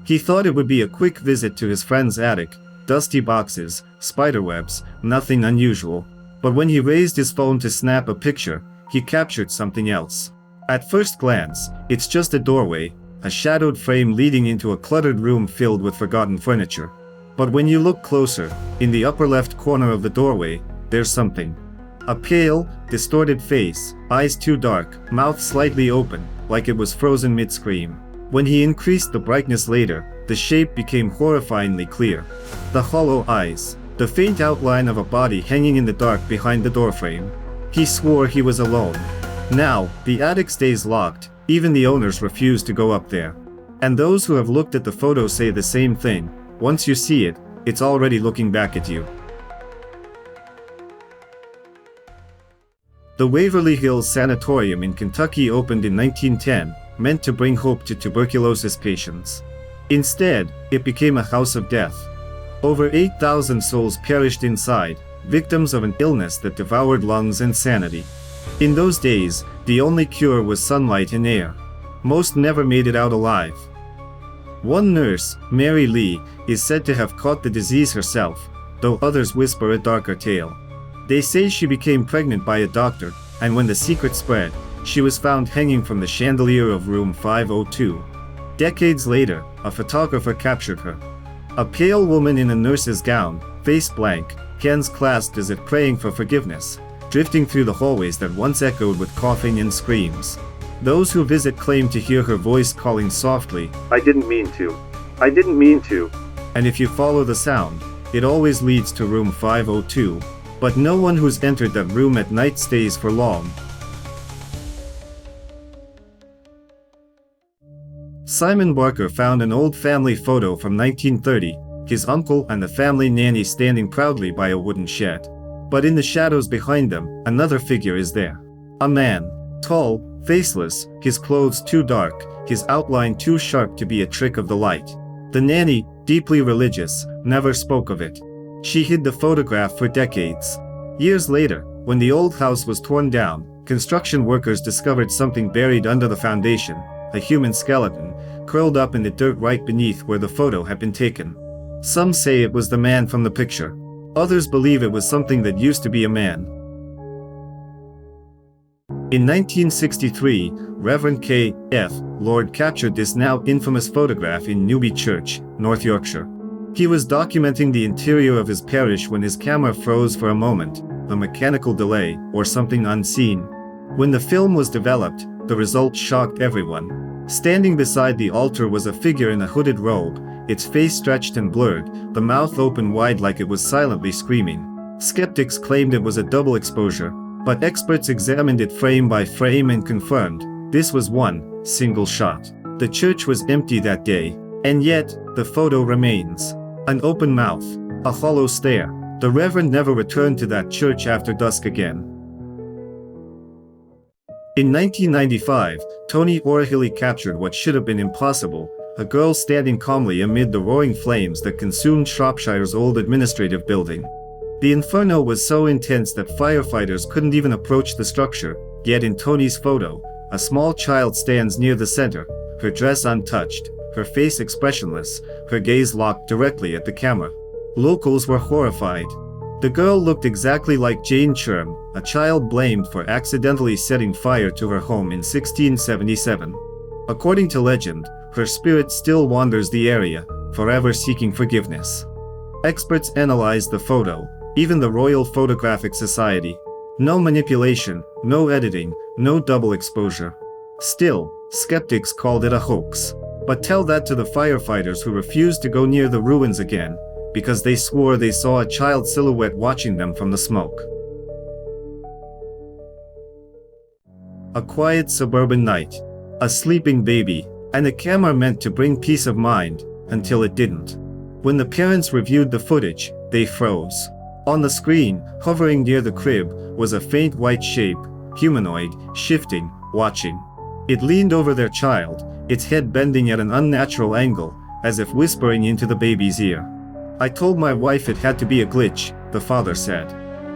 He thought it would be a quick visit to his friend's attic, dusty boxes, spiderwebs, nothing unusual. But when he raised his phone to snap a picture, he captured something else. At first glance, it's just a doorway, a shadowed frame leading into a cluttered room filled with forgotten furniture. But when you look closer, in the upper left corner of the doorway, there's something. A pale, distorted face, eyes too dark, mouth slightly open, like it was frozen mid-scream. When he increased the brightness later, the shape became horrifyingly clear. The hollow eyes, the faint outline of a body hanging in the dark behind the doorframe. He swore he was alone. Now, the attic stays locked, even the owners refuse to go up there. And those who have looked at the photo say the same thing. Once you see it, it's already looking back at you. The Waverly Hills Sanatorium in Kentucky opened in 1910, meant to bring hope to tuberculosis patients. Instead, it became a house of death. Over 8,000 souls perished inside, victims of an illness that devoured lungs and sanity. In those days, the only cure was sunlight and air. Most never made it out alive. One nurse, Mary Lee, is said to have caught the disease herself, though others whisper a darker tale. They say she became pregnant by a doctor, and when the secret spread, she was found hanging from the chandelier of room 502. Decades later, a photographer captured her. A pale woman in a nurse's gown, face blank, hands clasped as if praying for forgiveness, drifting through the hallways that once echoed with coughing and screams. Those who visit claim to hear her voice calling softly, "I didn't mean to. I didn't mean to." And if you follow the sound, it always leads to room 502. But no one who's entered that room at night stays for long. Simon Barker found an old family photo from 1930, his uncle and the family nanny standing proudly by a wooden shed. But in the shadows behind them, another figure is there. A man, tall, faceless, his clothes too dark, his outline too sharp to be a trick of the light. The nanny, deeply religious, never spoke of it. She hid the photograph for decades. Years later, when the old house was torn down, construction workers discovered something buried under the foundation, a human skeleton, curled up in the dirt right beneath where the photo had been taken. Some say it was the man from the picture. Others believe it was something that used to be a man. In 1963, Reverend K. F. Lord captured this now infamous photograph in Newby Church, North Yorkshire. He was documenting the interior of his parish when his camera froze for a moment, a mechanical delay, or something unseen. When the film was developed, the result shocked everyone. Standing beside the altar was a figure in a hooded robe, its face stretched and blurred, the mouth open wide like it was silently screaming. Skeptics claimed it was a double exposure, but experts examined it frame by frame and confirmed this was one single shot. The church was empty that day, and yet the photo remains. An open mouth, a hollow stare. The Reverend never returned to that church after dusk again. In 1995, Tony Orhilly captured what should have been impossible, a girl standing calmly amid the roaring flames that consumed Shropshire's old administrative building. The inferno was so intense that firefighters couldn't even approach the structure, yet in Tony's photo, a small child stands near the center, her dress untouched, her face expressionless, her gaze locked directly at the camera. Locals were horrified. The girl looked exactly like Jane Churm, a child blamed for accidentally setting fire to her home in 1677. According to legend, her spirit still wanders the area, forever seeking forgiveness. Experts analyzed the photo, even the Royal Photographic Society. No manipulation, no editing, no double exposure. Still, skeptics called it a hoax. But tell that to the firefighters who refused to go near the ruins again, because they swore they saw a child silhouette watching them from the smoke. A quiet suburban night. A sleeping baby, and a camera meant to bring peace of mind, until it didn't. When the parents reviewed the footage, they froze. On the screen, hovering near the crib, was a faint white shape, humanoid, shifting, watching. It leaned over their child, its head bending at an unnatural angle, as if whispering into the baby's ear. "I told my wife it had to be a glitch," the father said.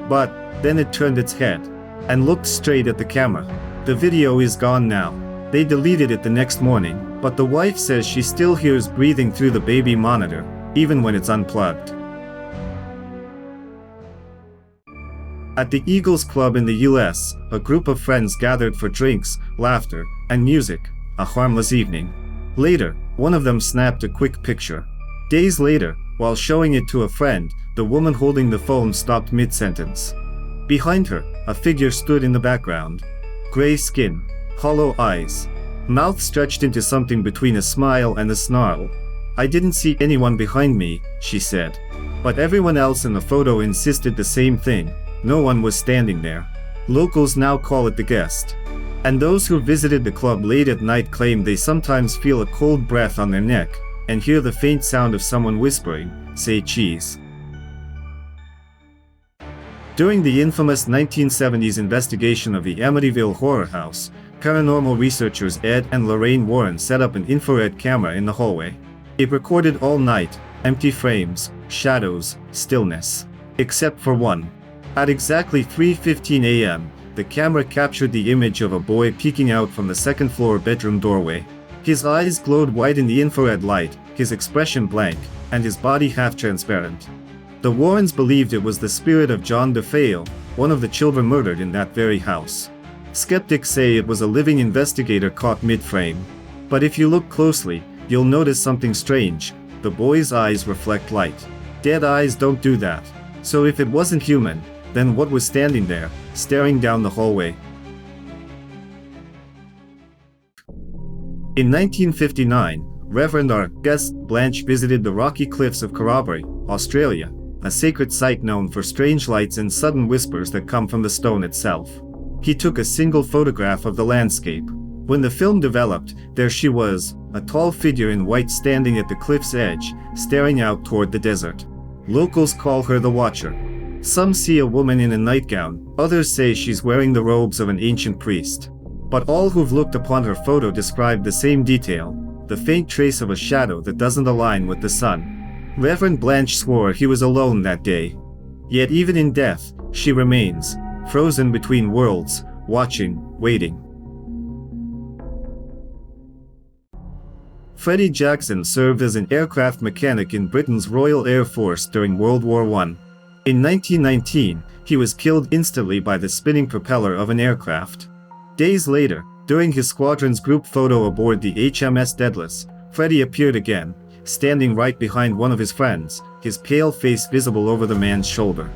But then it turned its head and looked straight at the camera. The video is gone now. They deleted it the next morning, But the wife says she still hears breathing through the baby monitor, even when it's unplugged. At the Eagles Club in the US, a group of friends gathered for drinks, laughter, and music, a harmless evening. Later, one of them snapped a quick picture. Days later, while showing it to a friend, the woman holding the phone stopped mid-sentence. Behind her, a figure stood in the background. Gray skin, hollow eyes, mouth stretched into something between a smile and a snarl. "I didn't see anyone behind me," she said. But everyone else in the photo insisted the same thing. No one was standing there. Locals now call it the guest. And those who visited the club late at night claim they sometimes feel a cold breath on their neck, and hear the faint sound of someone whispering, "Say cheese." During the infamous 1970s investigation of the Amityville horror house, paranormal researchers Ed and Lorraine Warren set up an infrared camera in the hallway. It recorded all night, empty frames, shadows, stillness. Except for one. At exactly 3:15 a.m., the camera captured the image of a boy peeking out from the second-floor bedroom doorway. His eyes glowed white in the infrared light, his expression blank, and his body half-transparent. The Warrens believed it was the spirit of John DeFeo, one of the children murdered in that very house. Skeptics say it was a living investigator caught mid-frame. But if you look closely, you'll notice something strange. The boy's eyes reflect light. Dead eyes don't do that. So if it wasn't human, then what was standing there, staring down the hallway? In 1959, Reverend R. Guest Blanche visited the rocky cliffs of Corroboree, Australia, a sacred site known for strange lights and sudden whispers that come from the stone itself. He took a single photograph of the landscape. When the film developed, there she was, a tall figure in white standing at the cliff's edge, staring out toward the desert. Locals call her the Watcher. Some see a woman in a nightgown, others say she's wearing the robes of an ancient priest. But all who've looked upon her photo describe the same detail, the faint trace of a shadow that doesn't align with the sun. Reverend Blanche swore he was alone that day. Yet even in death, she remains, frozen between worlds, watching, waiting. Freddy Jackson served as an aircraft mechanic in Britain's Royal Air Force during World War I. In 1919, he was killed instantly by the spinning propeller of an aircraft. Days later, during his squadron's group photo aboard the HMS Daedalus, Freddy appeared again, standing right behind one of his friends, his pale face visible over the man's shoulder.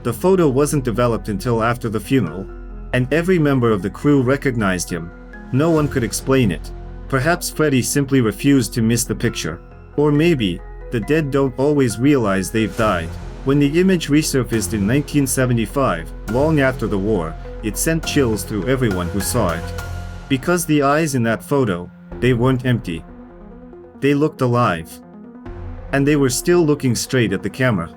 The photo wasn't developed until after the funeral, and every member of the crew recognized him. No one could explain it. Perhaps Freddy simply refused to miss the picture. Or maybe, the dead don't always realize they've died. When the image resurfaced in 1975, long after the war, it sent chills through everyone who saw it. Because the eyes in that photo, they weren't empty. They looked alive. And they were still looking straight at the camera.